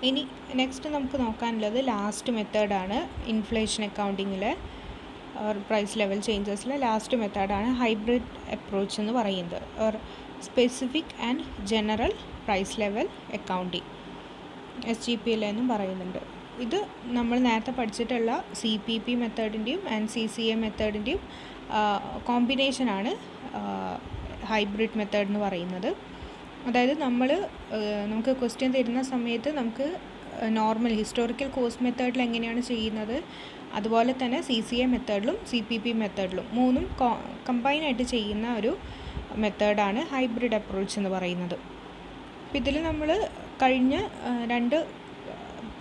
ഇനി നെക്സ്റ്റ് നമുക്ക് നോക്കാനുള്ളത് ലാസ്റ്റ് മെത്തേഡാണ് ഇൻഫ്ലേഷൻ അക്കൗണ്ടിങ്ങിലെ പ്രൈസ് ലെവൽ ചേഞ്ചസിലെ ലാസ്റ്റ് മെത്തേഡാണ് ഹൈബ്രിഡ് അപ്രോച്ച് എന്ന് പറയുന്നത്, or specific and general price level accounting, SGPL എന്നും പറയുന്നുണ്ട്. ഇത് നമ്മൾ നേരത്തെ പഠിച്ചിട്ടുള്ള CPP മെത്തേഡിൻ്റെയും ആൻഡ് CCA മെത്തേഡിൻ്റെയും കോമ്പിനേഷനാണ് ഹൈബ്രിഡ് മെത്തേഡ് എന്ന് പറയുന്നത്. അതായത് നമുക്ക് ക്വസ്റ്റ്യൻ തരുന്ന സമയത്ത് നമുക്ക് നോർമൽ ഹിസ്റ്റോറിക്കൽ കോസ്റ്റ് മെത്തേഡിൽ എങ്ങനെയാണ് ചെയ്യുന്നത് അതുപോലെ തന്നെ CCA മെത്തേഡിലും CPP മെത്തേഡിലും മൂന്നും കമ്പൈനായിട്ട് ചെയ്യുന്ന ഒരു മെത്തേഡാണ് ഹൈബ്രിഡ് അപ്രോച്ച് എന്ന് പറയുന്നത്. അപ്പോൾ ഇതിൽ നമ്മൾ കഴിഞ്ഞ 2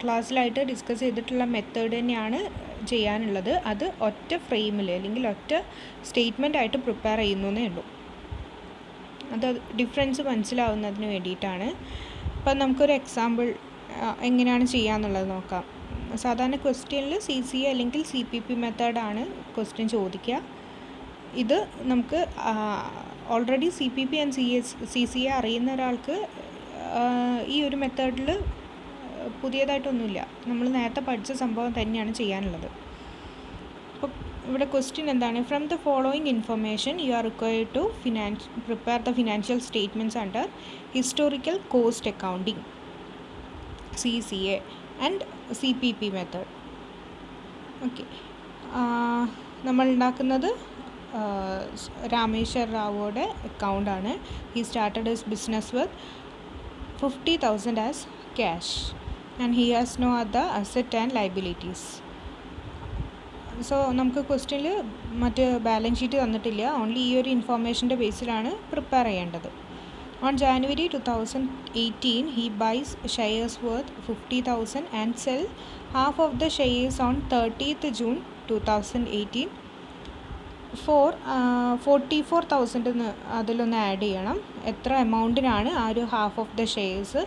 ക്ലാസ്സിലായിട്ട് ഡിസ്കസ് ചെയ്തിട്ടുള്ള മെത്തേഡ് തന്നെയാണ് ചെയ്യാനുള്ളത്. അത് ഒറ്റ ഫ്രെയിമിൽ അല്ലെങ്കിൽ ഒറ്റ സ്റ്റേറ്റ്മെൻ്റ് ആയിട്ട് പ്രിപ്പയർ ചെയ്യുന്നതേ ഉള്ളൂ. അത് ഡിഫറൻസ് മനസ്സിലാവുന്നതിന് വേണ്ടിയിട്ടാണ്. അപ്പം നമുക്കൊരു എക്സാമ്പിൾ എങ്ങനെയാണ് ചെയ്യാന്നുള്ളത് നോക്കാം. സാധാരണ ക്വസ്റ്റ്യനിൽ CCA അല്ലെങ്കിൽ CPP മെത്തേഡാണ് ക്വസ്റ്റ്യൻ ചോദിക്കുക. ഇത് നമുക്ക് ഓൾറെഡി CPP ആൻഡ് CCA അറിയുന്ന ഒരാൾക്ക് ഈ ഒരു മെത്തേഡിൽ പുതിയതായിട്ടൊന്നുമില്ല, നമ്മൾ നേരത്തെ പഠിച്ച സംഭവം തന്നെയാണ് ചെയ്യാനുള്ളത്. അപ്പോൾ ഇവിടെ ക്വസ്റ്റ്യൻ എന്താണ്? From the following information you are required to prepare the financial statements under historical cost accounting CCA and CPP method. Okay, നമ്മൾ ഉണ്ടാക്കുന്നത് രാമേശ്വർ റാവുയുടെ അക്കൗണ്ടാണ്. He started his business with 50,000 as cash and he has no other asset and liabilities. So നമുക്ക് ക്വസ്റ്റ്യനിൽ മറ്റ് balance sheet തന്നിട്ടില്ല, only ഈ ഒരു ഇൻഫോർമേഷൻ്റെ ബേസിലാണ് പ്രിപ്പയർ ചെയ്യേണ്ടത്. On January 2018, he buys shares worth 50,000 and sell half of the shares on 30th June 2018 for 44,000 അതിലൊന്ന് add ചെയ്യണം. എത്ര എമൗണ്ടിനാണ് ആ ഒരു half of the shares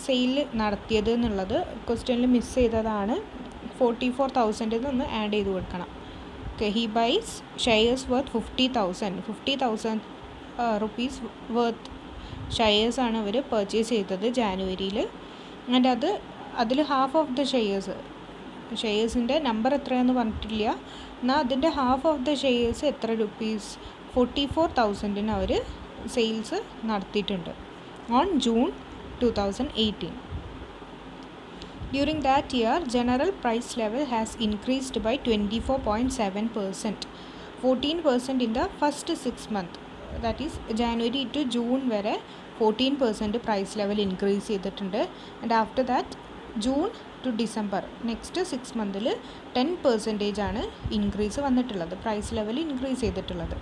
sale നടത്തിയത് എന്നുള്ളത് ക്വസ്റ്റ്യനിൽ മിസ് ചെയ്തതാണ്. 44,000 ഒന്ന് ആഡ് ചെയ്ത് കൊടുക്കണം. Okay, he buys shares worth 50,000 rupees worth ഷെയർസാണ് അവർ പർച്ചേസ് ചെയ്തത് ജാനുവരിയിൽ. ആൻഡ് അതിൽ ഹാഫ് ഓഫ് ദ ഷെയർസിൻ്റെ നമ്പർ എത്രയാണെന്ന് പറഞ്ഞിട്ടില്ല, എന്നാൽ അതിൻ്റെ ഹാഫ് ഓഫ് ദ ഷെയർസ് എത്ര റുപ്പീസ് 44,000 അവർ സെയിൽസ് നടത്തിയിട്ടുണ്ട് on June 2018. During that year, general price level has increased by 24.7%, 14% in the first 6 months. That is January to June വരെ 14% പ്രൈസ് ലെവൽ ഇൻക്രീസ് ചെയ്തിട്ടുണ്ട്. And after that June to December next 6 മന്തിൽ 10% ആണ് increase വന്നിട്ടുള്ളത്, price level increase ചെയ്തിട്ടുള്ളത്.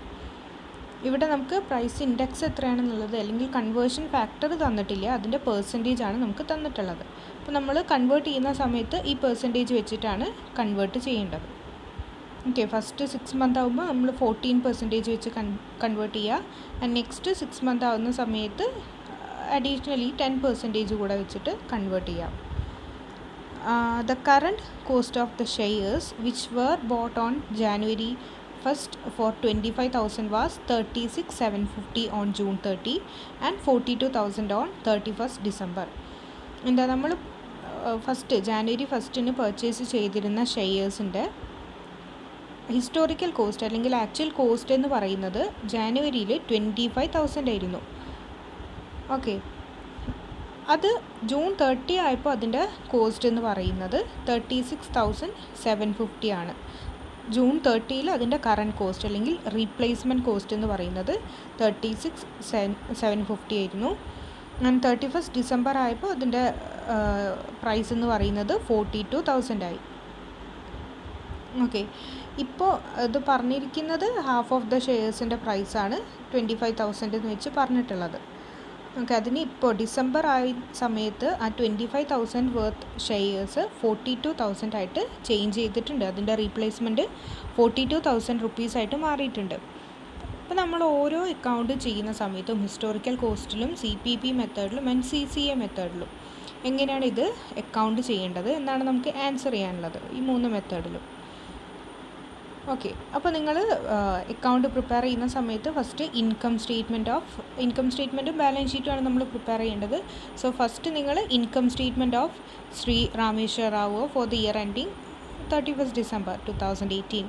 ഇവിടെ നമുക്ക് price index എത്രയാണെന്നുള്ളത് അല്ലെങ്കിൽ conversion factor തന്നിട്ടില്ല, അതിൻ്റെ പെർസെൻറ്റേജ് ആണ് നമുക്ക് തന്നിട്ടുള്ളത്. അപ്പോൾ നമ്മൾ കൺവേർട്ട് ചെയ്യുന്ന സമയത്ത് ഈ പെർസെൻറ്റേജ് വെച്ചിട്ടാണ് കൺവേർട്ട് ചെയ്യേണ്ടത്. ഓക്കെ, ഫസ്റ്റ് 6 മന്ത് ആകുമ്പോൾ നമ്മൾ 14% വെച്ച് കൺവേർട്ട് ചെയ്യുക. ആൻഡ് നെക്സ്റ്റ് 6 മന്ത് ആവുന്ന സമയത്ത് അഡീഷണലി 10% കൂടെ വെച്ചിട്ട് കൺവേർട്ട് ചെയ്യാം. The current cost of the shares which were bought on January 1st for 25,000 was 36,750 on June 30 and 42,000 on 31st December. എന്താ നമ്മൾ January 1st പർച്ചേസ് ചെയ്തിരുന്ന ഷെയർസിൻ്റെ ഹിസ്റ്റോറിക്കൽ കോസ്റ്റ് അല്ലെങ്കിൽ ആക്ച്വൽ കോസ്റ്റ് എന്ന് പറയുന്നത് ജാനുവരിയിൽ 25,000 ആയിരുന്നു. ഓക്കെ, അത് ജൂൺ 30 ആയപ്പോൾ അതിൻ്റെ കോസ്റ്റ് എന്ന് പറയുന്നത് 36,750 ആണ്. ജൂൺ 30യിൽ അതിൻ്റെ കറണ്ട് കോസ്റ്റ് അല്ലെങ്കിൽ റീപ്ലേസ്മെൻറ്റ് കോസ്റ്റ് എന്ന് പറയുന്നത് 36,750 ആയിരുന്നു. ആൻഡ് 31st ഡിസംബർ ആയപ്പോൾ അതിൻ്റെ പ്രൈസ് എന്ന് പറയുന്നത് 42,000 ആയി. ഓക്കെ, ഇപ്പോൾ ഇത് പറഞ്ഞിരിക്കുന്നത് ഹാഫ് ഓഫ് ദ ഷെയർസിൻ്റെ പ്രൈസാണ് 25,000 എന്ന് വെച്ച് പറഞ്ഞിട്ടുള്ളത്. ഓക്കെ, അതിന് ഇപ്പോൾ ഡിസംബർ ആയ സമയത്ത് ആ 25,000 വർത്ത് ഷെയർസ് 42,000 ആയിട്ട് ചേഞ്ച് ചെയ്തിട്ടുണ്ട്. അതിൻ്റെ റീപ്ലേസ്മെൻറ്റ് 42,000 റുപ്പീസായിട്ട് മാറിയിട്ടുണ്ട്. അപ്പോൾ നമ്മൾ ഓരോ അക്കൗണ്ട് ചെയ്യുന്ന സമയത്തും ഹിസ്റ്റോറിക്കൽ കോസ്റ്റിലും CPP മെത്തേഡിലും ആൻഡ് CCA മെത്തേഡിലും എങ്ങനെയാണ് ഇത് അക്കൗണ്ട് ചെയ്യേണ്ടത് എന്നാണ് നമുക്ക് ആൻസർ ചെയ്യാനുള്ളത് ഈ 3 മെത്തേഡിലും. ഓക്കെ, അപ്പോൾ നിങ്ങൾ അക്കൗണ്ട് പ്രിപ്പയർ ചെയ്യുന്ന സമയത്ത് ഫസ്റ്റ് ഇൻകം സ്റ്റേറ്റ്മെൻറ്റും ബാലൻസ് ഷീറ്റുമാണ് നമ്മൾ പ്രിപ്പയർ ചെയ്യേണ്ടത്. സോ ഫസ്റ്റ് നിങ്ങൾ income statement of Shri Rameswar Rao for the year ending 31st December 2018.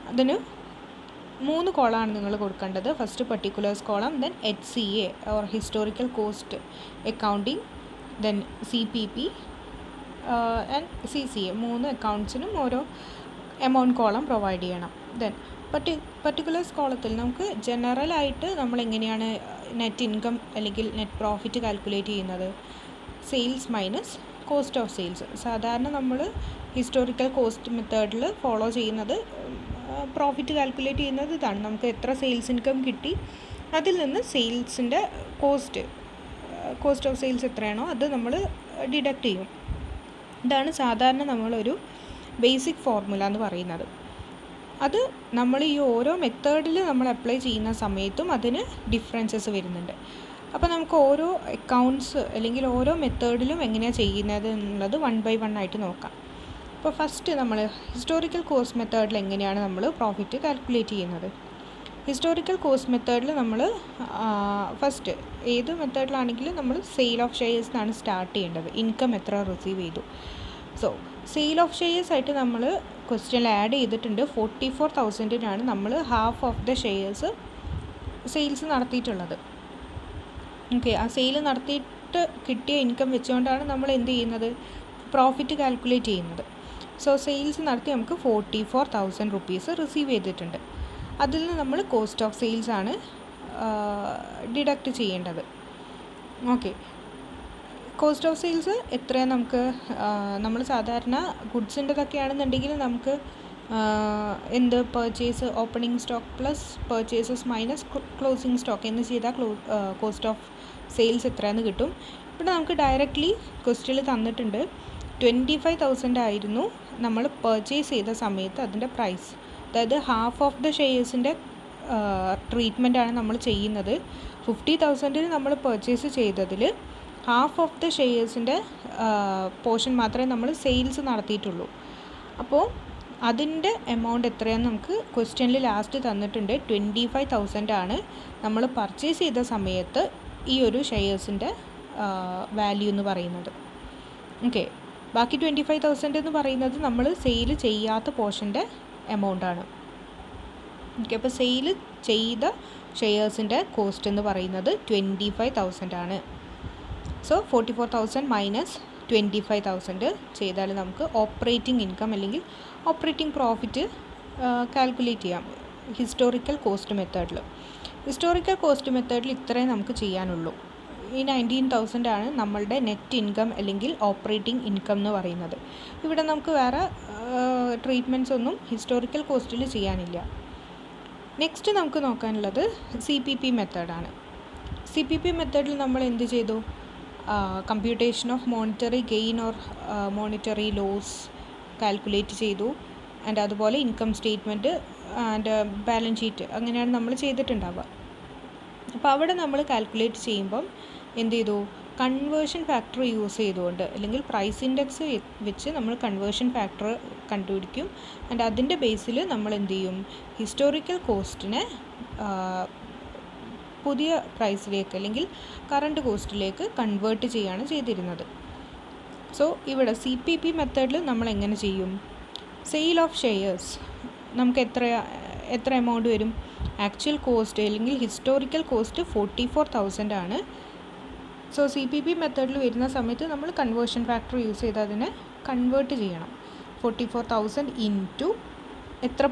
അതിന് 3 കോളമാണ് നിങ്ങൾ കൊടുക്കേണ്ടത്. First particulars column, then HCA or historical cost accounting, then CPP and CCA. 3 അക്കൗണ്ട്സിനും ഓരോ എമൗണ്ട് കോളം പ്രൊവൈഡ് ചെയ്യണം. Then particulars കോളത്തിൽ നമുക്ക് ജനറലായിട്ട് നമ്മൾ എങ്ങനെയാണ് നെറ്റ് ഇൻകം അല്ലെങ്കിൽ നെറ്റ് പ്രോഫിറ്റ് കാൽക്കുലേറ്റ് ചെയ്യുന്നത്? Sales minus cost of sales. സാധാരണ നമ്മൾ ഹിസ്റ്റോറിക്കൽ കോസ്റ്റ് മെത്തേഡിൽ ഫോളോ ചെയ്യുന്നത് പ്രോഫിറ്റ് കാൽക്കുലേറ്റ് ചെയ്യുന്നത് ഇതാണ്. നമുക്ക് എത്ര സെയിൽസ് ഇൻകം കിട്ടി അതിൽ നിന്ന് സെയിൽസിൻ്റെ കോസ്റ്റ് ഓഫ് സെയിൽസ് എത്രയാണോ അത് നമ്മൾ ഡിഡക്റ്റ് ചെയ്യും. ഇതാണ് സാധാരണ നമ്മളൊരു ബേസിക് ഫോർമുല എന്ന് പറയുന്നത്. അത് നമ്മൾ ഈ ഓരോ മെത്തേഡിൽ നമ്മൾ അപ്ലൈ ചെയ്യുന്ന സമയത്തും അതിന് ഡിഫറൻസസ് വരുന്നുണ്ട്. അപ്പോൾ നമുക്ക് ഓരോ അക്കൗണ്ട്സ് അല്ലെങ്കിൽ ഓരോ മെത്തേഡിലും എങ്ങനെയാണ് ചെയ്യുന്നത് എന്നുള്ളത് 1 by 1 ആയിട്ട് നോക്കാം. അപ്പോൾ ഫസ്റ്റ് നമ്മൾ ഹിസ്റ്റോറിക്കൽ കോസ്റ്റ് മെത്തേഡിൽ എങ്ങനെയാണ് നമ്മൾ പ്രോഫിറ്റ് കാൽക്കുലേറ്റ് ചെയ്യുന്നത്? ഹിസ്റ്റോറിക്കൽ കോസ്റ്റ് മെത്തേഡിൽ നമ്മൾ ഫസ്റ്റ് ഏത് മെത്തേഡിലാണെങ്കിലും നമ്മൾ സെയിൽ ഓഫ് ഷെയർസ് എന്നാണ് സ്റ്റാർട്ട് ചെയ്യേണ്ടത്. ഇൻകം എത്ര റിസീവ് ചെയ്തു. സോ സെയിൽ ഓഫ് ഷെയർസ് ആയിട്ട് നമ്മൾ ക്വസ്റ്റ്യനിൽ ആഡ് ചെയ്തിട്ടുണ്ട് 44,000-നാണ് നമ്മൾ half of the shares sales നടത്തിയിട്ടുള്ളത്. ഓക്കെ, ആ സെയിൽ നടത്തിയിട്ട് കിട്ടിയ ഇൻകം വെച്ചുകൊണ്ടാണ് നമ്മൾ എന്ത് ചെയ്യുന്നത്? പ്രോഫിറ്റ് കാൽക്കുലേറ്റ് ചെയ്യുന്നത്. സോ സെയിൽസ് നടത്തി നമുക്ക് 44,000 rupees റിസീവ് ചെയ്തിട്ടുണ്ട്. അതിൽ നിന്ന് നമ്മൾ കോസ്റ്റ് ഓഫ് സെയിൽസ് ആണ് ഡിഡക്റ്റ് ചെയ്യേണ്ടത്. ഓക്കെ, കോസ്റ്റ് ഓഫ് സെയിൽസ് എത്രയാണ് നമുക്ക് നമ്മൾ സാധാരണ ഗുഡ്സിൻ്റെതൊക്കെ ആണെന്നുണ്ടെങ്കിൽ നമുക്ക് purchase opening stock plus purchases minus closing stock എന്ന് ചെയ്താൽ കോസ്റ്റ് ഓഫ് സെയിൽസ് എത്രയാണെന്ന് കിട്ടും. ഇവിടെ നമുക്ക് ഡയറക്റ്റ്ലി ക്വസ്റ്റ്യനിൽ തന്നിട്ടുണ്ട് 25,000 ആയിരുന്നു നമ്മൾ പർച്ചേസ് ചെയ്ത സമയത്ത് അതിൻ്റെ പ്രൈസ്. അതായത് ഹാഫ് ഓഫ് ദ ഷെയർസിൻ്റെ ട്രീറ്റ്മെൻറ്റാണ് നമ്മൾ ചെയ്യുന്നത്. 50,000-ന് നമ്മൾ പർച്ചേസ് ചെയ്തതിൽ ഹാഫ് ഓഫ് ദ ഷെയർസിൻ്റെ പോർഷൻ മാത്രമേ നമ്മൾ സെയിൽസ് നടത്തിയിട്ടുള്ളൂ. അപ്പോൾ അതിൻ്റെ എമൗണ്ട് എത്രയാണെന്ന് നമുക്ക് ക്വസ്റ്റ്യനിൽ ലാസ്റ്റ് തന്നിട്ടുണ്ട്. 25,000 ആണ് നമ്മൾ പർച്ചേസ് ചെയ്ത സമയത്ത് ഈ ഒരു ഷെയർസിൻ്റെ വാല്യൂ എന്ന് പറയുന്നത്. ഓക്കെ, ബാക്കി 25,000 എന്ന് പറയുന്നത് നമ്മൾ സെയിൽ ചെയ്യാത്ത പോർഷൻ്റെ എമൗണ്ടാണ്. ഓക്കെ, അപ്പോൾ സെയിൽ ചെയ്ത ഷെയർസിൻ്റെ കോസ്റ്റ് എന്ന് പറയുന്നത് 25,000 ആണ്. സോ 44,000 മൈനസ് 25,000 ചെയ്താൽ നമുക്ക് ഓപ്പറേറ്റിംഗ് ഇൻകം അല്ലെങ്കിൽ ഓപ്പറേറ്റിംഗ് പ്രോഫിറ്റ് കാൽക്കുലേറ്റ് ചെയ്യാം ഹിസ്റ്റോറിക്കൽ കോസ്റ്റ് മെത്തേഡിൽ. ഹിസ്റ്റോറിക്കൽ കോസ്റ്റ് മെത്തേഡിൽ ഇത്രയും നമുക്ക് ചെയ്യാനുള്ളൂ. ഈ 19,000 ആണ് നമ്മളുടെ നെറ്റ് ഇൻകം അല്ലെങ്കിൽ ഓപ്പറേറ്റിംഗ് ഇൻകം എന്ന് പറയുന്നത്. ഇവിടെ നമുക്ക് വേറെ ട്രീറ്റ്മെൻറ്റ്സ് ഒന്നും ഹിസ്റ്റോറിക്കൽ കോസ്റ്റിൽ ചെയ്യാനില്ല. നെക്സ്റ്റ് നമുക്ക് നോക്കാനുള്ളത് CPP മെത്തേഡാണ്. CPP മെത്തേഡിൽ നമ്മൾ എന്ത് ചെയ്തു? Computation of monetary gain or monetary loss calculate ചെയ്തു. ആൻഡ് അതുപോലെ income statement and balance sheet അങ്ങനെയാണ് നമ്മൾ ചെയ്തിട്ടുണ്ടാവുക. അപ്പോൾ അവിടെ നമ്മൾ കാൽക്കുലേറ്റ് ചെയ്യുമ്പം എന്ത് ചെയ്തു? കൺവേർഷൻ ഫാക്ടർ യൂസ് ചെയ്തുകൊണ്ട് അല്ലെങ്കിൽ പ്രൈസ് ഇൻഡെക്സ് വെച്ച് നമ്മൾ കൺവേർഷൻ ഫാക്ടർ കണ്ടുപിടിക്കും. ആൻഡ് അതിൻ്റെ ബേസിൽ നമ്മൾ എന്ത് ചെയ്യും? ഹിസ്റ്റോറിക്കൽ കോസ്റ്റിനെ പുതിയ പ്രൈസിലേക്ക് അല്ലെങ്കിൽ കറണ്ട് കോസ്റ്റിലേക്ക് കൺവേർട്ട് ചെയ്യുകയാണ് ചെയ്തിരുന്നത്. സോ ഇവിടെ CPP മെത്തേഡിൽ നമ്മൾ എങ്ങനെ ചെയ്യും? സെയിൽ ഓഫ് ഷെയർസ് നമുക്ക് എത്ര എമൗണ്ട് വരും? ആക്ച്വൽ കോസ്റ്റ് അല്ലെങ്കിൽ ഹിസ്റ്റോറിക്കൽ കോസ്റ്റ് 44,000 ആണ്. സോ CPP മെത്തേഡിൽ വരുന്ന സമയത്ത് നമ്മൾ കൺവേർഷൻ ഫാക്ടർ യൂസ് ചെയ്ത് അതിനെ കൺവേർട്ട് ചെയ്യണം. 44,000 ഇൻറ്റു എത്ര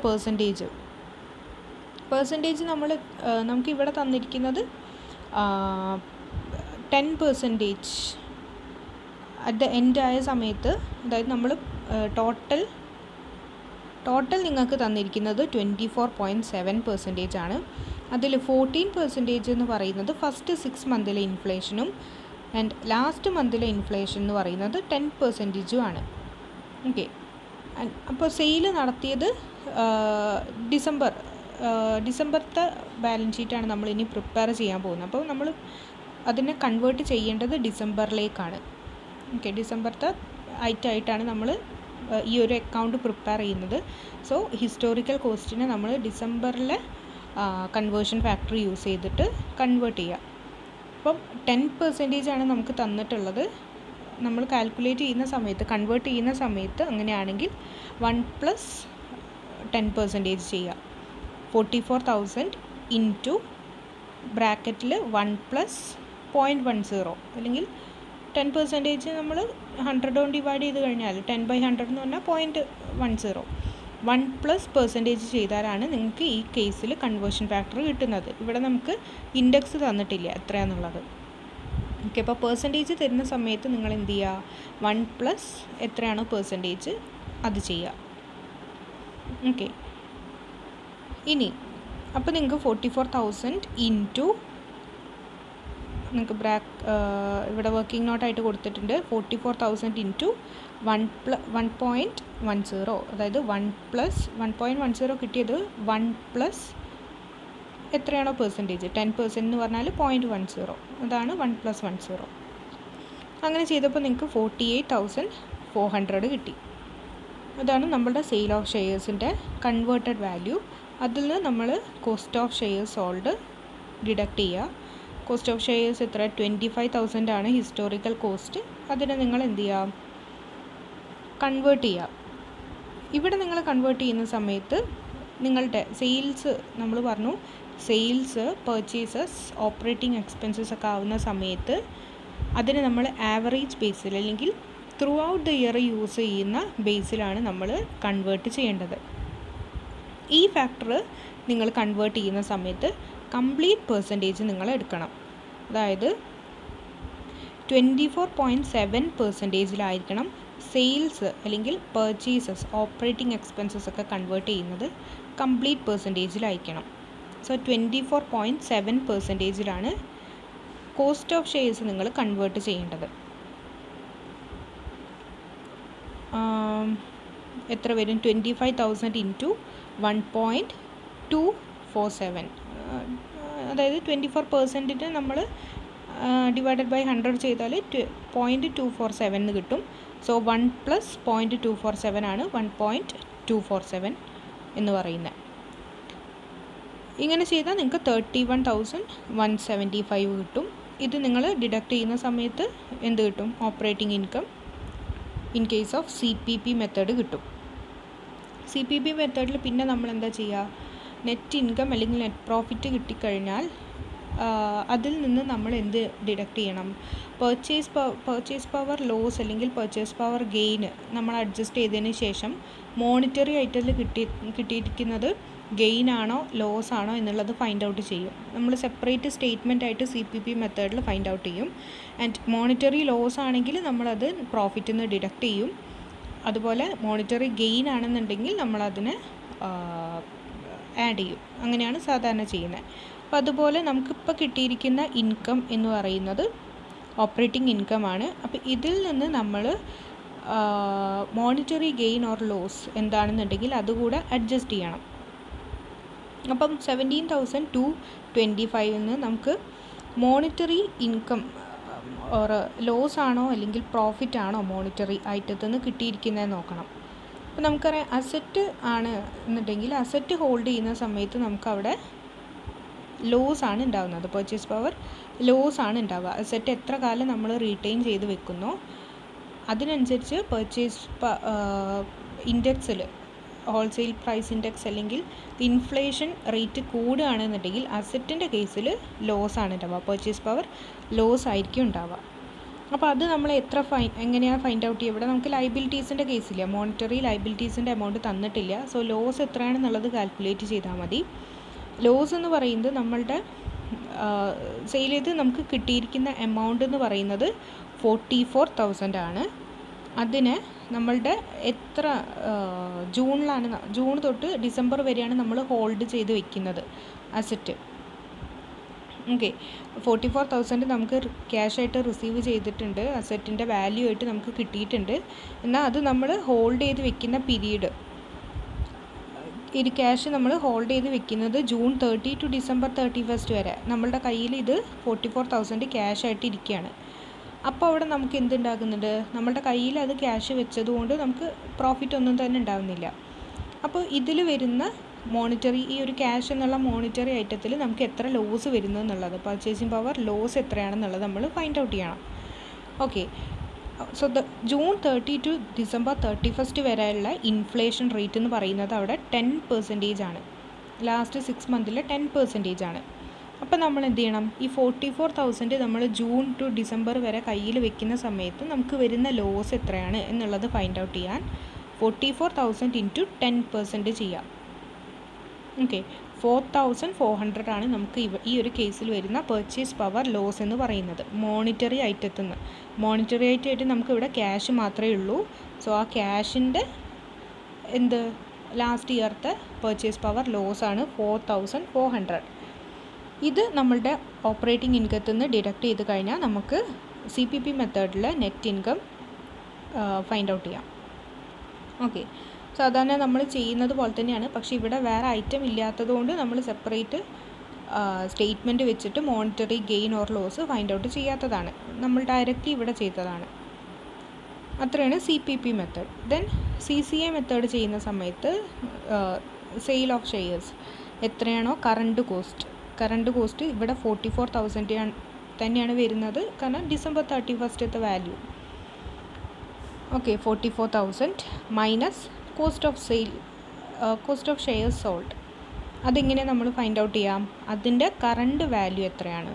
പെർസെൻറ്റേജ് നമുക്ക് ഇവിടെ തന്നിരിക്കുന്നത് 10% അറ്റ് ദ എൻഡ് ആയ സമയത്ത്, അതായത് നമ്മൾ ടോട്ടൽ നിങ്ങൾക്ക് തന്നിരിക്കുന്നത് 24.7% ആണ്. അതിൽ 14% എന്ന് പറയുന്നത് ഫസ്റ്റ് 6 മന്തിലെ ഇൻഫ്ലേഷനും ആൻഡ് ലാസ്റ്റ് മന്തിലെ ഇൻഫ്ലേഷൻ എന്ന് പറയുന്നത് 10% ആണ്. ഓക്കെ, അപ്പോൾ സെയിൽ നടത്തിയത് ഡിസംബറത്തെ ബാലൻസ് ഷീറ്റാണ് നമ്മൾ ഇനി പ്രിപ്പയർ ചെയ്യാൻ പോകുന്നത്. അപ്പോൾ നമ്മൾ അതിനെ കൺവേർട്ട് ചെയ്യേണ്ടത് ഡിസംബറിലേക്കാണ്. ഓക്കെ, ഡിസംബറത്തെ ഐറ്റമായിട്ടാണ് നമ്മൾ ഈ ഒരു അക്കൗണ്ട് പ്രിപ്പയർ ചെയ്യുന്നത്. സോ ഹിസ്റ്റോറിക്കൽ കോസ്റ്റിനെ നമ്മൾ ഡിസംബറിലെ കൺവേർഷൻ ഫാക്ടർ യൂസ് ചെയ്തിട്ട് കൺവേർട്ട് ചെയ്യുക. അപ്പം 10% ആണ് നമുക്ക് തന്നിട്ടുള്ളത്. നമ്മൾ കാൽക്കുലേറ്റ് ചെയ്യുന്ന സമയത്ത്, കൺവേർട്ട് ചെയ്യുന്ന സമയത്ത് അങ്ങനെയാണെങ്കിൽ 1+10% ചെയ്യുക. 44,000 ഇൻറ്റു ബ്രാക്കറ്റിൽ 1+0.10 അല്ലെങ്കിൽ 10% നമ്മൾ 100 കൊണ്ട് ഡിവൈഡ് ചെയ്ത് കഴിഞ്ഞാൽ 10/100 എന്ന് പറഞ്ഞാൽ 0.10 1+% ചെയ്താലാണ് നിങ്ങൾക്ക് ഈ കേസിൽ കൺവേർഷൻ ഫാക്ടർ കിട്ടുന്നത്. ഇവിടെ നമുക്ക് ഇൻഡെക്സ് തന്നിട്ടില്ല എത്രയാണെന്നുള്ളത്. ഓക്കെ, അപ്പോൾ പെർസെൻറ്റേജ് തരുന്ന സമയത്ത് നിങ്ങൾ എന്ത് ചെയ്യുക, 1+ എത്രയാണോ പെർസെൻറ്റേജ് അത് ചെയ്യുക. ഓക്കെ, ഇനി അപ്പോൾ നിങ്ങൾക്ക് 44,000 ഇൻറ്റു നിങ്ങൾക്ക് ഇവിടെ വർക്കിംഗ് നോട്ടായിട്ട് കൊടുത്തിട്ടുണ്ട് 44,000 ഇൻറ്റു 1.10, അതായത് 1+1.10 കിട്ടിയത് 1+ എത്രയാണോ പെർസെൻറ്റേജ് 10% എന്ന് പറഞ്ഞാൽ 0.10, അതാണ് 1+10. അങ്ങനെ ചെയ്തപ്പോൾ നിങ്ങൾക്ക് 48,400 കിട്ടി. അതാണ് നമ്മളുടെ സെയിൽ ഓഫ് ഷെയർസിൻ്റെ കൺവേർട്ടഡ് വാല്യൂ. അതിൽ നിന്ന് നമ്മൾ cost of shares sold deduct ചെയ്യുക. കോസ്റ്റ് ഓഫ് ഷെയർസ് എത്ര, 25,000 ആണ് ഹിസ്റ്റോറിക്കൽ കോസ്റ്റ്. അതിനെ നിങ്ങൾ എന്ത് ചെയ്യുക, കൺവേർട്ട് ചെയ്യുക. ഇവിടെ നിങ്ങൾ കൺവേർട്ട് ചെയ്യുന്ന സമയത്ത് നിങ്ങളുടെ സെയിൽസ്, നമ്മൾ പറഞ്ഞു സെയിൽസ്, പർച്ചേസസ്, ഓപ്പറേറ്റിംഗ് എക്സ്പെൻസസ് ഒക്കെ ആവുന്ന സമയത്ത് അതിന് നമ്മൾ ആവറേജ് ബേസിൽ അല്ലെങ്കിൽ through out the year use ചെയ്യുന്ന ബേസിലാണ് നമ്മൾ കൺവേർട്ട് ചെയ്യേണ്ടത്. ഈ ഫാക്ടർ നിങ്ങൾ കൺവേർട്ട് ചെയ്യുന്ന സമയത്ത് കംപ്ലീറ്റ് പെർസെൻറ്റേജ് നിങ്ങൾ എടുക്കണം. അതായത് 24.7%-ലായിരിക്കണം സെയിൽസ് അല്ലെങ്കിൽ പർച്ചേസസ്, ഓപ്പറേറ്റിംഗ് എക്സ്പെൻസസ് ഒക്കെ കൺവേർട്ട് ചെയ്യുന്നത് കംപ്ലീറ്റ് പെർസെൻറ്റേജിലായിരിക്കണം. സോ 24.7%-ലാണ് കോസ്റ്റ് ഓഫ് ഷെയർസ് നിങ്ങൾ കൺവേർട്ട് ചെയ്യേണ്ടത്. എത്ര വരും, 25,000 ഇൻറ്റു 1.247, അതായത് 24% നമ്മൾ ഡിവൈഡഡ് ബൈ 100 ചെയ്താൽ 0.247 എന്ന് കിട്ടും. സോ 1+0.247 ആണ് 1.247 എന്ന് പറയുന്നത്. ഇങ്ങനെ ചെയ്താൽ നിങ്ങൾക്ക് 31,175 കിട്ടും. ഇത് നിങ്ങൾ ഡിഡക്റ്റ് ചെയ്യുന്ന സമയത്ത് എന്ത് കിട്ടും, operating income in case of CPP method കിട്ടും. CPP മെത്തേഡിൽ പിന്നെ നമ്മൾ എന്താ ചെയ്യുക, നെറ്റ് ഇൻകം അല്ലെങ്കിൽ നെറ്റ് പ്രോഫിറ്റ് കിട്ടിക്കഴിഞ്ഞാൽ അതിൽ നിന്ന് നമ്മൾ എന്ത് ഡിഡക്റ്റ് ചെയ്യണം, പർച്ചേസ് പവർ ലോസ് അല്ലെങ്കിൽ പർച്ചേസ് പവർ ഗെയിന് നമ്മൾ അഡ്ജസ്റ്റ് ചെയ്തതിന് ശേഷം മോണിറ്ററി ഐറ്റത്തിൽ കിട്ടിയിരിക്കുന്നത് ഗെയിൻ ആണോ ലോസ് ആണോ എന്നുള്ളത് ഫൈൻഡ് ഔട്ട് ചെയ്യും. നമ്മൾ സെപ്പറേറ്റ് സ്റ്റേറ്റ്മെൻ്റ് ആയിട്ട് CPP മെത്തേഡിൽ ഫൈൻഡ് ഔട്ട് ചെയ്യും. ആൻഡ് മോണിറ്ററി ലോസ് ആണെങ്കിൽ നമ്മളത് പ്രോഫിറ്റിൽ നിന്ന് ഡിഡക്റ്റ് ചെയ്യും. അതുപോലെ മോണിറ്ററി ഗെയിൻ ആണെന്നുണ്ടെങ്കിൽ നമ്മളതിനെ ആഡ് ചെയ്യും. അങ്ങനെയാണ് സാധാരണ ചെയ്യുന്നത്. അപ്പോൾ അതുപോലെ നമുക്കിപ്പോൾ കിട്ടിയിരിക്കുന്ന ഇൻകം എന്ന് പറയുന്നത് ഓപ്പറേറ്റിംഗ് ഇൻകം ആണ്. അപ്പോൾ ഇതിൽ നിന്ന് നമ്മൾ മോണിറ്ററി ഗെയിൻ ഓർ ലോസ് എന്താണെന്നുണ്ടെങ്കിൽ അതുകൂടെ അഡ്ജസ്റ്റ് ചെയ്യണം. അപ്പം 17,225 നിന്ന് നമുക്ക് മോണിറ്ററി ഇൻകം ഓർ ലോസ് ആണോ അല്ലെങ്കിൽ പ്രോഫിറ്റ് ആണോ മോണിറ്ററി ഐറ്റത്തിൽ നിന്ന് കിട്ടിയിരിക്കുന്നതെന്ന് നോക്കണം. അപ്പോൾ നമുക്കറിയാം അസറ്റ് ആണ് എന്നുണ്ടെങ്കിൽ അസറ്റ് ഹോൾഡ് ചെയ്യുന്ന സമയത്ത് നമുക്കവിടെ ലോസ് ആണ് ഉണ്ടാകുന്നത്, പർച്ചേസ് പവർ ലോസ് ആണ് ഉണ്ടാവുക. അസറ്റ് എത്ര കാലം നമ്മൾ റീറ്റെയിൻ ചെയ്ത് വെക്കുന്നോ അതിനനുസരിച്ച് പർച്ചേസ് ഇൻഡെക്സിൽ ഹോൾസെയിൽ പ്രൈസ് ഇൻഡെക്സ് അല്ലെങ്കിൽ ഇൻഫ്ലേഷൻ റേറ്റ് കൂടുകയാണെന്നുണ്ടെങ്കിൽ അസറ്റിൻ്റെ കേസിൽ ലോസ് ആണ് ഉണ്ടാവുക, പർച്ചേസ് പവർ ലോസ് ആയിരിക്കും ഉണ്ടാവുക. അപ്പോൾ അത് നമ്മൾ എങ്ങനെയാണ് ഫൈൻഡ് ഔട്ട് ചെയ്യുക, ഇവിടെ നമുക്ക് ലൈബിലിറ്റീസിൻ്റെ കേസില്ല, മോണിറ്ററി ലൈബിലിറ്റീസിൻ്റെ എമൗണ്ട് തന്നിട്ടില്ല. സോ ലോസ് എത്രയാണെന്നുള്ളത് കാൽക്കുലേറ്റ് ചെയ്താൽ മതി. ലോസ് എന്ന് പറയുന്നത് നമ്മളുടെ സെയിൽ ചെയ്ത് നമുക്ക് കിട്ടിയിരിക്കുന്ന എമൗണ്ട് എന്ന് പറയുന്നത് 44,000 ആണ്. അതിന് നമ്മളുടെ എത്ര ജൂൺ തൊട്ട് ഡിസംബർ വരെയാണ് നമ്മൾ ഹോൾഡ് ചെയ്ത് വെക്കുന്നത് അസറ്റ്. ഓക്കെ, 44,000 നമുക്ക് ക്യാഷായിട്ട് റിസീവ് ചെയ്തിട്ടുണ്ട്, അസറ്റിൻ്റെ വാല്യൂ ആയിട്ട് നമുക്ക് കിട്ടിയിട്ടുണ്ട്. എന്നാൽ അത് നമ്മൾ ഹോൾഡ് ചെയ്ത് വെക്കുന്ന പീരീഡ്, ഇത് ക്യാഷ് നമ്മൾ ഹോൾഡ് ചെയ്ത് വെക്കുന്നത് June 30 to December 31 വരെ. നമ്മളുടെ കയ്യിൽ ഇത് 44,000 ക്യാഷായിട്ട് ഇരിക്കുകയാണ്. അപ്പോൾ അവിടെ നമുക്ക് എന്തുണ്ടാകുന്നുണ്ട്, നമ്മുടെ കയ്യിൽ അത് ക്യാഷ് വെച്ചതുകൊണ്ട് നമുക്ക് പ്രോഫിറ്റ് ഒന്നും തന്നെ ഉണ്ടാകുന്നില്ല. അപ്പോൾ ഇതിൽ വരുന്ന മോണിറ്ററി, ഈ ഒരു ക്യാഷ് എന്നുള്ള മോണിറ്ററി ഐറ്റത്തിൽ നമുക്ക് എത്ര ലോസ് വരുന്നു എന്നുള്ളത്, പർച്ചേസിങ് പവർ ലോസ് എത്രയാണെന്നുള്ളത് നമ്മൾ ഫൈൻഡ് ഔട്ട് ചെയ്യണം. Okay, so June 30 to December 31 വരെയുള്ള ഇൻഫ്ലേഷൻ റേറ്റ് എന്ന് പറയുന്നത് അവിടെ 10% ആണ്. ലാസ്റ്റ് 6 മന്തിൽ 10% ആണ്. അപ്പോൾ നമ്മൾ എന്ത് ചെയ്യണം, ഈ 44,000 നമ്മൾ ജൂൺ ടു ഡിസംബർ വരെ കയ്യിൽ വെക്കുന്ന സമയത്ത് നമുക്ക് വരുന്ന ലോസ് എത്രയാണ് എന്നുള്ളത് ഫൈൻഡ് ഔട്ട് ചെയ്യാൻ 44,000 ഇൻറ്റു 10% ചെയ്യാം. ഓക്കെ, 4,400 ആണ് നമുക്ക് ഈ ഒരു കേസിൽ വരുന്ന പർച്ചേസ് പവർ ലോസ് എന്ന് പറയുന്നത്. മോണിറ്ററി ഐറ്റത്തിൽ നിന്ന്, മോണിറ്ററി ഐറ്റമായിട്ട് നമുക്ക് ഇവിടെ ക്യാഷ് മാത്രമേ ഉള്ളൂ. സോ ആ ക്യാഷിൻ്റെ ലാസ്റ്റ് ഇയർത്തെ പർച്ചേസ് പവർ ലോസ് ആണ് 4,400. ഇത് നമ്മളുടെ ഓപ്പറേറ്റിംഗ് ഇൻകത്തിൽ നിന്ന് ഡിഡക്റ്റ് ചെയ്ത് കഴിഞ്ഞാൽ നമുക്ക് CPP മെത്തേഡിൽ നെറ്റ് ഇൻകം ഫൈൻഡ് ഔട്ട് ചെയ്യാം. ഓക്കെ, സാധാരണ നമ്മൾ ചെയ്യുന്നത് പോലെ തന്നെയാണ്. പക്ഷേ ഇവിടെ വേറെ ഐറ്റം ഇല്ലാത്തതുകൊണ്ട് നമ്മൾ സെപ്പറേറ്റ് സ്റ്റേറ്റ്മെൻറ്റ് വെച്ചിട്ട് monetary gain or loss find out ചെയ്യാത്തതാണ്. നമ്മൾ ഡയറക്റ്റ്ലി ഇവിടെ ചെയ്തതാണ്. അത്രയാണ് CPP method. Then CCA method ചെയ്യുന്ന സമയത്ത് സെയിൽ ഓഫ് ഷെയർസ് എത്രയാണോ കറണ്ട് കോസ്റ്റ് ഇവിടെ 44,000 തന്നെയാണ് വരുന്നത്. കാരണം December 31 value. Okay, 44,000 minus cost of shares sold. അതെങ്ങനെ നമ്മൾ ഫൈൻഡ് ഔട്ട് ചെയ്യാം, അതിൻ്റെ കറണ്ട് വാല്യൂ എത്രയാണ്.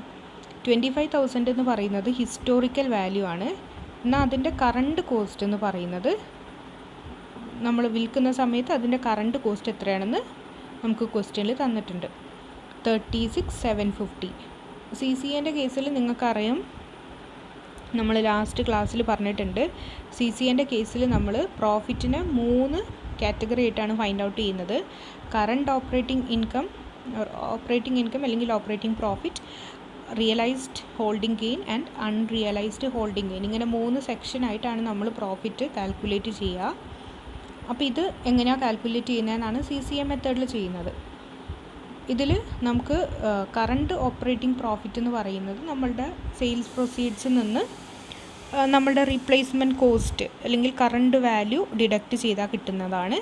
25,000 എന്ന് പറയുന്നത് ഹിസ്റ്റോറിക്കൽ വാല്യൂ ആണ്. എന്നാൽ അതിൻ്റെ കറണ്ട് കോസ്റ്റ് എന്ന് പറയുന്നത് നമ്മൾ വിൽക്കുന്ന സമയത്ത് അതിൻ്റെ കറണ്ട് കോസ്റ്റ് എത്രയാണെന്ന് നമുക്ക് ക്വസ്റ്റ്യനിൽ തന്നിട്ടുണ്ട്, 36,750. CCAൻ്റെ കേസിൽ നിങ്ങൾക്കറിയാം, നമ്മൾ ലാസ്റ്റ് ക്ലാസ്സിൽ പറഞ്ഞിട്ടുണ്ട്. CCAൻ്റെ കേസിൽ നമ്മൾ പ്രോഫിറ്റിനെ 3 കാറ്റഗറി ആയിട്ടാണ് ഫൈൻഡ് ഔട്ട് ചെയ്യുന്നത്. കറണ്ട് ഓപ്പറേറ്റിംഗ് ഇൻകം അല്ലെങ്കിൽ operating profit, realised holding gain and unrealised holding gain. ഇങ്ങനെ 3 സെക്ഷനായിട്ടാണ് നമ്മൾ പ്രോഫിറ്റ് കാൽക്കുലേറ്റ് ചെയ്യുക. അപ്പോൾ ഇത് എങ്ങനെയാണ് കാൽക്കുലേറ്റ് ചെയ്യുന്നതെന്നാണ് CCA മെത്തേഡിൽ ചെയ്യുന്നത്. ഇതിൽ നമുക്ക് കറണ്ട് ഓപ്പറേറ്റിംഗ് പ്രോഫിറ്റ് എന്ന് പറയുന്നത് നമ്മളുടെ സെയിൽസ് പ്രൊസീഡ്സിൽ നിന്ന് നമ്മളുടെ റീപ്ലേസ്മെൻറ്റ് കോസ്റ്റ് അല്ലെങ്കിൽ കറണ്ട് വാല്യൂ ഡിഡക്റ്റ് ചെയ്താൽ കിട്ടുന്നതാണ്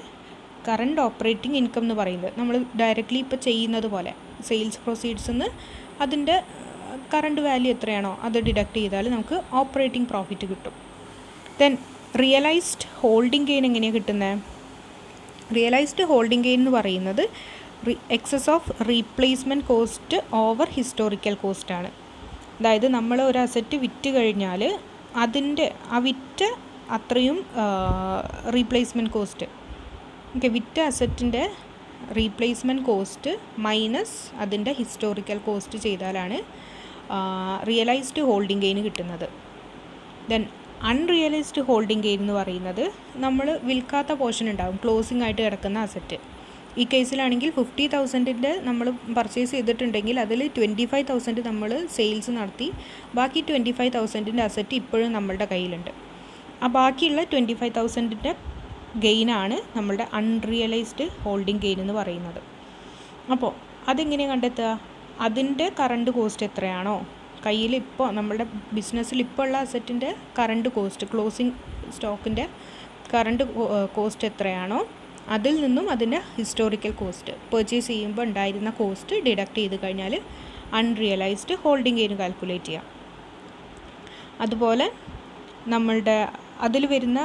കറണ്ട് ഓപ്പറേറ്റിംഗ് ഇൻകം എന്ന് പറയുന്നത്. നമ്മൾ ഡയറക്റ്റ്ലി ഇപ്പോൾ ചെയ്യുന്നത് പോലെ സെയിൽസ് പ്രൊസീഡ്സിൽ നിന്ന് അതിൻ്റെ കറണ്ട് വാല്യൂ എത്രയാണോ അത് ഡിഡക്റ്റ് ചെയ്താൽ നമുക്ക് ഓപ്പറേറ്റിംഗ് പ്രോഫിറ്റ് കിട്ടും. ദെൻ റിയലൈസ്ഡ് ഹോൾഡിംഗ് ഗെയിൻ എങ്ങനെയാണ് കിട്ടുന്നത്? റിയലൈസ്ഡ് ഹോൾഡിംഗ് ഗെയിൻ എന്ന് പറയുന്നത് excess of replacement cost over historical കോസ്റ്റാണ്. അതായത് നമ്മൾ ഒരു അസറ്റ് വിറ്റ് കഴിഞ്ഞാൽ അതിൻ്റെ വിറ്റ അത്രയും റീപ്ലേസ്മെൻറ്റ് കോസ്റ്റ്, വിറ്റ അസറ്റിൻ്റെ റീപ്ലേസ്മെൻറ്റ് കോസ്റ്റ് മൈനസ് അതിൻ്റെ ഹിസ്റ്റോറിക്കൽ കോസ്റ്റ് ചെയ്താലാണ് റിയലൈസ്ഡ് ഹോൾഡിംഗ് ഗെയിൻ കിട്ടുന്നത്. ദെൻ അൺറിയലൈസ്ഡ് ഹോൾഡിംഗ് ഗെയിൻ എന്ന് പറയുന്നത് നമ്മൾ വിൽക്കാത്ത പോർഷൻ ഉണ്ടാകും, ക്ലോസിംഗ് ആയിട്ട് കിടക്കുന്ന അസറ്റ്. ഈ കേസിലാണെങ്കിൽ 50,000 നമ്മൾ പർച്ചേസ് ചെയ്തിട്ടുണ്ടെങ്കിൽ അതിൽ 25,000 നമ്മൾ സെയിൽസ് നടത്തി, ബാക്കി 25,000 അസറ്റ് ഇപ്പോഴും നമ്മളുടെ കയ്യിലുണ്ട്. ആ ബാക്കിയുള്ള 25,000 ഗെയിനാണ് നമ്മളുടെ അൺറിയലൈസ്ഡ് ഹോൾഡിംഗ് ഗെയിൻ എന്ന് പറയുന്നത്. അപ്പോൾ അതെങ്ങനെയാണ് കണ്ടെത്തുക? അതിൻ്റെ കറണ്ട് കോസ്റ്റ് എത്രയാണോ കയ്യിൽ ഇപ്പോൾ നമ്മളുടെ ബിസിനസ്സിൽ ഇപ്പോൾ ഉള്ള അസറ്റിൻ്റെ കറണ്ട് കോസ്റ്റ്, ക്ലോസിംഗ് സ്റ്റോക്കിൻ്റെ കറണ്ട് കോസ്റ്റ് എത്രയാണോ അതിൽ നിന്നും അതിൻ്റെ ഹിസ്റ്റോറിക്കൽ കോസ്റ്റ്, പർച്ചേസ് ചെയ്യുമ്പോൾ ഉണ്ടായിരുന്ന കോസ്റ്റ് ഡിഡക്റ്റ് ചെയ്ത് കഴിഞ്ഞാൽ അൺറിയലൈസ്ഡ് ഹോൾഡിംഗ് ഗെയിൻ കാൽക്കുലേറ്റ് ചെയ്യാം. അതുപോലെ നമ്മളുടെ അതിൽ വരുന്ന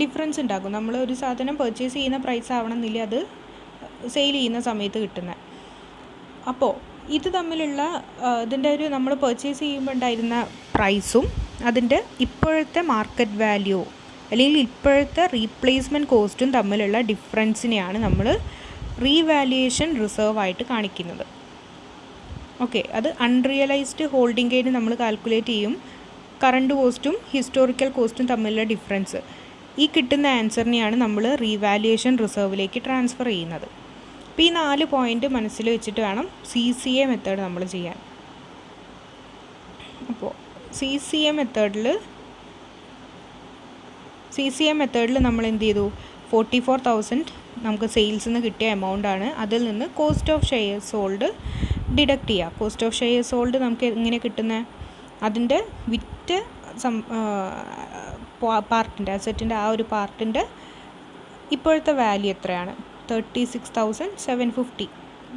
ഡിഫറൻസ് ഉണ്ടാകും. നമ്മൾ ഒരു സാധനം പർച്ചേസ് ചെയ്യുന്ന പ്രൈസ് ആവണമെന്നില്ല അത് സെയിൽ ചെയ്യുന്ന സമയത്ത് കിട്ടുന്നത്. അപ്പോൾ ഇത് തമ്മിലുള്ള ഇതിൻ്റെ ഒരു നമ്മൾ പർച്ചേസ് ചെയ്യുമ്പോൾ ഉണ്ടായിരുന്ന പ്രൈസും അതിൻ്റെ ഇപ്പോഴത്തെ മാർക്കറ്റ് വാല്യൂ അല്ലെങ്കിൽ ഇപ്പോഴത്തെ റീപ്ലേസ്മെൻറ്റ് കോസ്റ്റും തമ്മിലുള്ള ഡിഫറൻസിനെയാണ് നമ്മൾ റീവാല്യുവേഷൻ റിസർവ് ആയിട്ട് കാണിക്കുന്നത്. ഓക്കെ, അത് അൺറിയലൈസ്ഡ് ഹോൾഡിംഗ് ഗെയിൻ നമ്മൾ കാൽക്കുലേറ്റ് ചെയ്യും. കറണ്ട് കോസ്റ്റും ഹിസ്റ്റോറിക്കൽ കോസ്റ്റും തമ്മിലുള്ള ഡിഫറൻസ്, ഈ കിട്ടുന്ന ആൻസറിനെയാണ് നമ്മൾ റീവാല്യുവേഷൻ റിസർവിലേക്ക് ട്രാൻസ്ഫർ ചെയ്യുന്നത്. അപ്പോൾ ഈ 4 പോയിൻ്റ് മനസ്സിൽ വെച്ചിട്ട് വേണം CCA മെത്തേഡ് നമ്മൾ ചെയ്യാൻ. അപ്പോൾ CCA മെത്തേഡിൽ നമ്മൾ എന്ത് ചെയ്തു, 44,000 നമുക്ക് സെയിൽസിൽ നിന്ന് കിട്ടിയ എമൗണ്ടാണ്. അതിൽ നിന്ന് cost of share sold deduct ചെയ്യുക. കോസ്റ്റ് ഓഫ് ഷെയർ സോൾഡ് നമുക്ക് എങ്ങനെ കിട്ടുന്നത്? അതിൻ്റെ വിറ്റ പാർട്ടിൻ്റെ അസറ്റിൻ്റെ ആ ഒരു പാർട്ടിൻ്റെ ഇപ്പോഴത്തെ വാല്യൂ എത്രയാണ്? 36,750.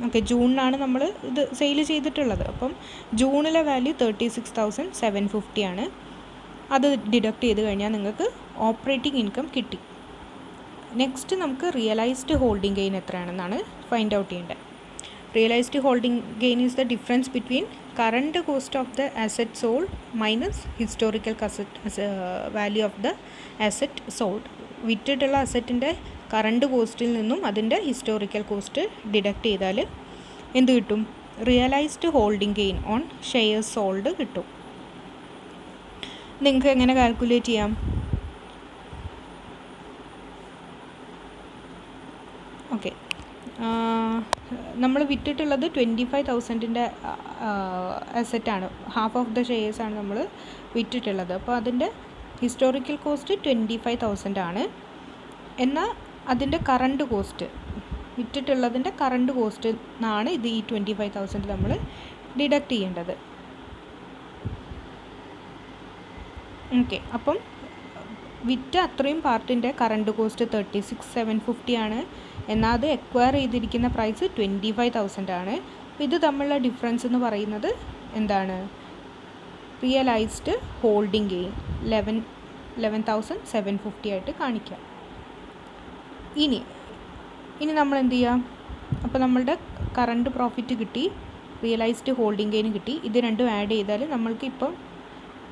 ഓക്കെ, ജൂണിനാണ് നമ്മൾ ഇത് സെയിൽ ചെയ്തിട്ടുള്ളത്. അപ്പം ജൂണിലെ വാല്യൂ 36,750 ആണ്. അത് ഡിഡക്റ്റ് ചെയ്ത് കഴിഞ്ഞാൽ നിങ്ങൾക്ക് ഓപ്പറേറ്റിംഗ് ഇൻകം കിട്ടി. നെക്സ്റ്റ് നമുക്ക് റിയലൈസ്ഡ് ഹോൾഡിംഗ് ഗെയിൻ എത്രയാണെന്നാണ് ഫൈൻഡ് ഔട്ട് ചെയ്യേണ്ടത്. Realised holding gain is the difference between current cost of the asset sold minus historical value of the asset sold. വിറ്റിട്ടുള്ള അസറ്റിൻ്റെ കറണ്ട് കോസ്റ്റിൽ നിന്നും അതിൻ്റെ ഹിസ്റ്റോറിക്കൽ കോസ്റ്റ് ഡിഡക്റ്റ് ചെയ്താൽ എന്ത് കിട്ടും? Realised holding gain on shares sold കിട്ടും. നിങ്ങൾക്ക് എങ്ങനെ കാൽക്കുലേറ്റ് ചെയ്യാം? ഓക്കെ, നമ്മൾ വിറ്റിട്ടുള്ളത് 25,000-ൻ്റെ അസറ്റാണ്. ഹാഫ് ഓഫ് ദ ഷെയർസാണ് നമ്മൾ വിറ്റിട്ടുള്ളത്. അപ്പോൾ അതിൻ്റെ ഹിസ്റ്റോറിക്കൽ കോസ്റ്റ് 25,000 ആണ്. എന്നാൽ അതിൻ്റെ കറണ്ട് കോസ്റ്റ്, വിറ്റിട്ടുള്ളതിൻ്റെ കറണ്ട് കോസ്റ്റ് നിന്നാണ് ഇത് ഈ 25,000 നമ്മൾ ഡിഡക്റ്റ് ചെയ്യേണ്ടത്. ഓക്കെ, അപ്പം വിറ്റ അത്രയും പാർട്ടിൻ്റെ കറണ്ട് കോസ്റ്റ് 36,750 ആണ്. എന്നാൽ അത് എക്വയർ ചെയ്തിരിക്കുന്ന പ്രൈസ് 25,000 ആണ്. അപ്പോൾ ഇത് തമ്മിലുള്ള ഡിഫറൻസ് എന്ന് പറയുന്നത് എന്താണ്? റിയലൈസ്ഡ് ഹോൾഡിംഗ് ഗെയിൻ 11,750 ആയിട്ട് കാണിക്കാം. ഇനി നമ്മൾ എന്ത് ചെയ്യാം? അപ്പോൾ നമ്മളുടെ കറണ്ട് പ്രോഫിറ്റ് കിട്ടി, റിയലൈസ്ഡ് ഹോൾഡിംഗ് ഗെയിൻ കിട്ടി. ഇത് രണ്ടും ആഡ് ചെയ്താൽ നമ്മൾക്ക് ഇപ്പം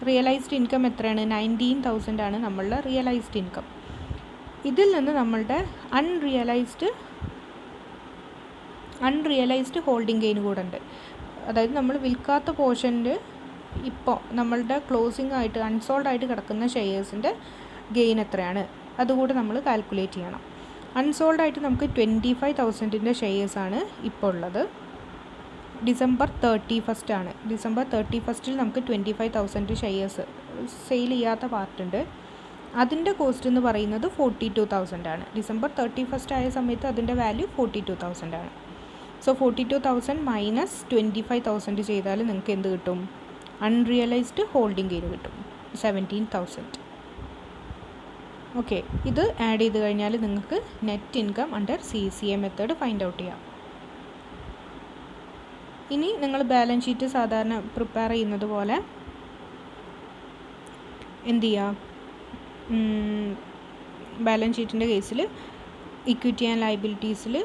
റിയലൈസ്ഡ് ഇൻകം എത്രയാണ്? 19,000 ആണ് നമ്മളുടെ റിയലൈസ്ഡ് ഇൻകം. ഇതിൽ നിന്ന് നമ്മളുടെ അൺറിയലൈസ്ഡ് ഹോൾഡിംഗ് ഗെയിൻ കൂടെ ഉണ്ട്. അതായത് നമ്മൾ വിൽക്കാത്ത പോർഷൻ്റെ ഇപ്പോൾ നമ്മളുടെ ക്ലോസിംഗ് ആയിട്ട് അൺസോൾഡ് ആയിട്ട് കിടക്കുന്ന ഷെയർസിൻ്റെ ഗെയിൻ എത്രയാണ് അതുകൂടെ നമ്മൾ കാൽക്കുലേറ്റ് ചെയ്യണം. അൺസോൾഡ് ആയിട്ട് നമുക്ക് 25,000-ൻ്റെ ഷെയർസാണ് ഇപ്പോൾ ഉള്ളത്. ഡിസംബർ 31 ആണ്. ഡിസംബർ 31 നമുക്ക് 25,000 ഷെയർസ് സെയിൽ ചെയ്യാത്ത പാർട്ടുണ്ട്. അതിൻ്റെ കോസ്റ്റ് എന്ന് പറയുന്നത് 42,000 ആണ്. ഡിസംബർ 31 ആയ സമയത്ത് അതിൻ്റെ വാല്യൂ 42,000 ആണ്. സോ 42,000 മൈനസ് 25,000 ചെയ്താൽ നിങ്ങൾക്ക് എന്ത് കിട്ടും? അൺറിയലൈസ്ഡ് ഹോൾഡിംഗ് ഗെയിൻ കിട്ടും 17,000. ഓക്കെ, ഇത് ആഡ് ചെയ്ത് കഴിഞ്ഞാൽ നിങ്ങൾക്ക് net income under CCA method find out ചെയ്യാം. ഇനി നിങ്ങൾ ബാലൻസ് ഷീറ്റ് സാധാരണ പ്രിപ്പയർ ചെയ്യുന്നത് പോലെ എന്ത് ചെയ്യുക? ബാലൻസ് ഷീറ്റിൻ്റെ കേസിൽ ഇക്വിറ്റി ആൻഡ് ലയബിലിറ്റീസിൽ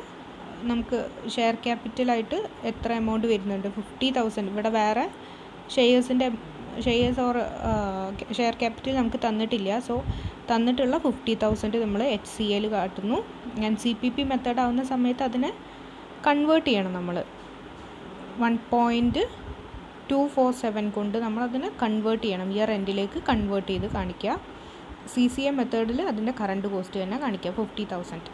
നമുക്ക് ഷെയർ ക്യാപിറ്റലായിട്ട് എത്ര എമൗണ്ട് വരുന്നുണ്ട്? 50,000. ഇവിടെ വേറെ ഷെയർസ് ഓർ ഷെയർ ക്യാപിറ്റൽ നമുക്ക് തന്നിട്ടില്ല. സോ തന്നിട്ടുള്ള 50,000 നമ്മൾ HCL കാട്ടുന്നു. ഞാൻ CPP മെത്തേഡ് ആവുന്ന സമയത്ത് അതിനെ കൺവേർട്ട് ചെയ്യണം. നമ്മൾ 1.247 കൊണ്ട് നമ്മളതിനെ കൺവേർട്ട് ചെയ്യണം. ഇയർ എൻഡിലേക്ക് കൺവേർട്ട് ചെയ്ത് കാണിക്കുക. CCA മെത്തേഡിൽ അതിൻ്റെ കറണ്ട് കോസ്റ്റ് തന്നെ കാണിക്കുക 50,000.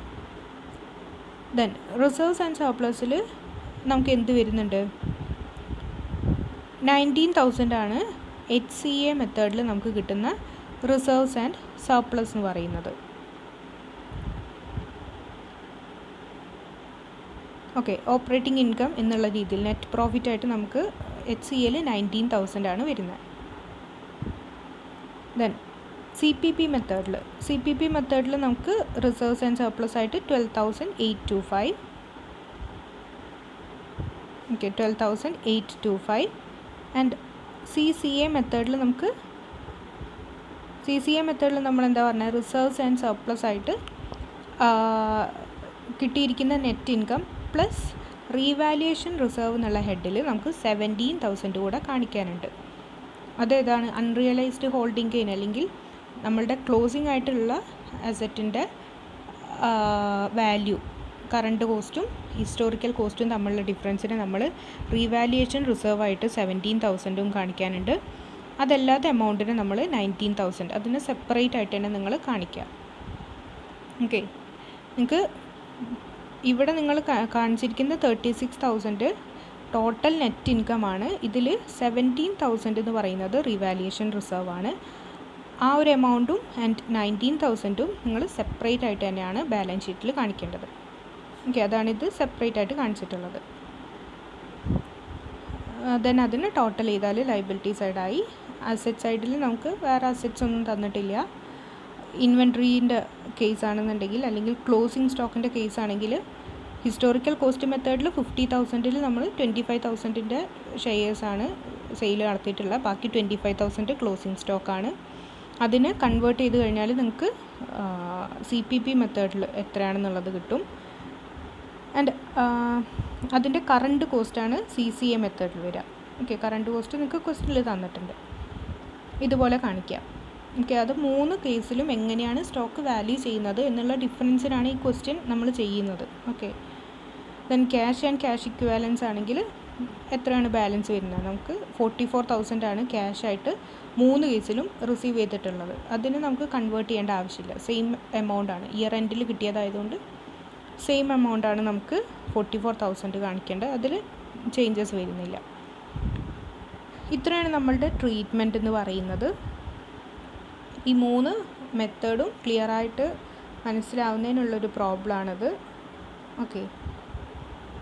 ദെൻ റിസർവ്സ് ആൻഡ് സർപ്ലസിൽ നമുക്ക് എന്ത് വരുന്നുണ്ട്? 19,000 ആണ് HCA മെത്തേഡിൽ നമുക്ക് കിട്ടുന്ന റിസർവ്സ് ആൻഡ് സർപ്ലസ് എന്ന് പറയുന്നത്. ഓക്കെ, ഓപ്പറേറ്റിംഗ് ഇൻകം എന്നുള്ള രീതിയിൽ നെറ്റ് പ്രോഫിറ്റ് ആയിട്ട് നമുക്ക് HCL 19,000 ആണ് വരുന്നത്. ദെൻ CPP മെത്തേഡിൽ നമുക്ക് റിസർവ്സ് ആൻഡ് സർപ്ലസ് ആയിട്ട് 12,825. ഓക്കെ, 12,825. ആൻഡ് CCA മെത്തേഡിൽ നമ്മൾ എന്താ പറഞ്ഞത്? റിസർവ്സ് ആൻഡ് സർപ്ലസ് ആയിട്ട് കിട്ടിയിരിക്കുന്ന net income plus revaluation reserve എന്നുള്ള ഹെഡിൽ നമുക്ക് 17,000 കൂടെ കാണിക്കാനുണ്ട്. അതേതാണ്? അൺറിയലൈസ്ഡ് ഹോൾഡിംഗ് ഗെയിൻ അല്ലെങ്കിൽ നമ്മളുടെ ക്ലോസിംഗ് ആയിട്ടുള്ള അസറ്റിൻ്റെ വാല്യൂ, കറണ്ട് കോസ്റ്റും ഹിസ്റ്റോറിക്കൽ കോസ്റ്റും തമ്മിലുള്ള ഡിഫറൻസിനെ നമ്മൾ റീവാലുവേഷൻ റിസർവ് ആയിട്ട് 17,000 കാണിക്കാനുണ്ട്. അതല്ലാത്ത എമൗണ്ടിന് നമ്മൾ 19,000 അതിന് സെപ്പറേറ്റ് ആയിട്ട് തന്നെ നിങ്ങൾ കാണിക്കുക. ഓക്കെ, നിങ്ങൾക്ക് ഇവിടെ നിങ്ങൾ കാണിച്ചിരിക്കുന്ന 36,000 ടോട്ടൽ നെറ്റ് ഇൻകം ആണ്. ഇതിൽ 17,000 എന്ന് പറയുന്നത് റീവാലുവേഷൻ റിസർവ് ആണ്. ആ ഒരു എമൗണ്ടും ആൻഡ് 19,000 നിങ്ങൾ സെപ്പറേറ്റ് ആയിട്ട് തന്നെയാണ് ബാലൻസ് ഷീറ്റിൽ കാണിക്കേണ്ടത്. ഓക്കെ, അതാണിത് സെപ്പറേറ്റ് ആയിട്ട് കാണിച്ചിട്ടുള്ളത്. ദെൻ അതിന് ടോട്ടൽ ചെയ്താൽ ലയബിലിറ്റി സൈഡായി അസറ്റ് സൈഡിൽ നമുക്ക് വേറെ അസറ്റ്സ് ഒന്നും തന്നിട്ടില്ല. ഇൻവെൻട്രീൻ്റെ കേസ് ആണെന്നുണ്ടെങ്കിൽ അല്ലെങ്കിൽ ക്ലോസിംഗ് സ്റ്റോക്കിൻ്റെ കേസ് ആണെങ്കിൽ ഹിസ്റ്റോറിക്കൽ കോസ്റ്റ് മെത്തേഡിൽ 50,000 നമ്മൾ 25,000 ഷെയർസാണ് സെയിൽ നടത്തിയിട്ടുള്ളത്. ബാക്കി 25,000 ക്ലോസിംഗ് സ്റ്റോക്കാണ്. അതിന് കൺവേർട്ട് ചെയ്ത് കഴിഞ്ഞാൽ നിങ്ങൾക്ക് CPP മെത്തേഡിൽ എത്രയാണെന്നുള്ളത് കിട്ടും. ആൻഡ് അതിൻ്റെ കറണ്ട് കോസ്റ്റാണ് CCA മെത്തേഡിൽ വരിക. ഓക്കെ, കറണ്ട് കോസ്റ്റ് നിങ്ങൾക്ക് ക്വസ്റ്റ്യനിൽ തന്നിട്ടുണ്ട്, ഇതുപോലെ കാണിക്കാം. ഓക്കെ, അത് 3 കേസിലും എങ്ങനെയാണ് സ്റ്റോക്ക് വാല്യൂ ചെയ്യുന്നത് എന്നുള്ള ഡിഫറൻസിനാണ് ഈ ക്വസ്റ്റ്യൻ നമ്മൾ ചെയ്യുന്നത്. Okay, then cash and cash equivalence ആണെങ്കിൽ എത്രയാണ് ബാലൻസ് വരുന്നത്? നമുക്ക് 44,000 ആണ് ക്യാഷ് ആയിട്ട് 3 കേസിലും റിസീവ് ചെയ്തിട്ടുള്ളത്. അതിന് നമുക്ക് കൺവേർട്ട് ചെയ്യേണ്ട ആവശ്യമില്ല, സെയിം എമൗണ്ട് ആണ്. ഇയർ എൻഡിൽ കിട്ടിയതായതുകൊണ്ട് സെയിം എമൗണ്ട് ആണ് നമുക്ക് 44,000 കാണിക്കേണ്ടത്. അതിൽ ചേഞ്ചസ് വരുന്നില്ല. ഇത്രയാണ് നമ്മളുടെ ട്രീറ്റ്മെൻറ്റ് എന്ന് പറയുന്നത്. ഈ 3 മെത്തേഡും ക്ലിയറായിട്ട് മനസ്സിലാവുന്നതിനുള്ളൊരു പ്രോബ്ലമാണത്. ഓക്കെ.